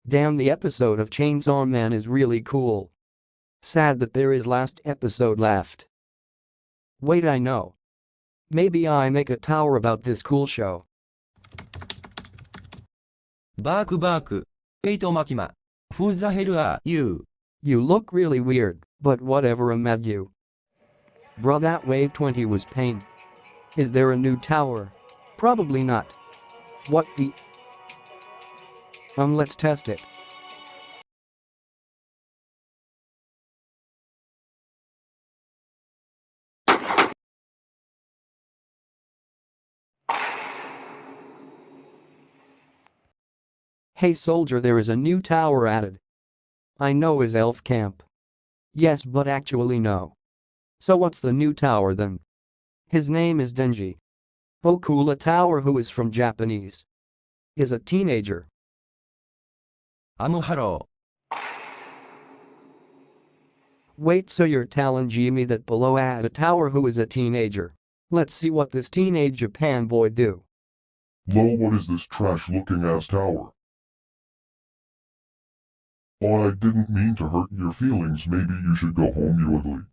Damn, the episode of Chainsaw Man is really cool. Sad that there is last episode left. Wait, I know. Maybe I make a tower about this cool show. バークバーク。エイトマキマ。Who the hell are you? You look really weird, but whatever, I'm at you. Bruh, that wave 20 was pain. Is there a new tower? Probably not. What the? Let's test it. Hey soldier, there is a new tower added. I know, is Elf Camp. Yes, but actually no. So what's the new tower then? His name is Denji. Oh cool, a tower who is from Japanese. Is a teenager. Hello. Wait, so you're telling me that below add a tower who is a teenager? Let's see what this teenage Japan boy do. Lo, what is this trash-looking ass tower? Oh, I didn't mean to hurt your feelings. Maybe you should go home, you ugly.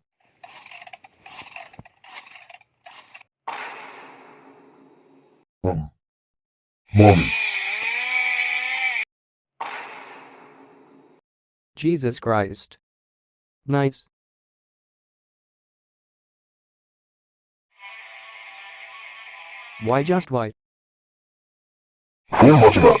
Mommy. Jesus Christ. Nice. Why just why? How much about?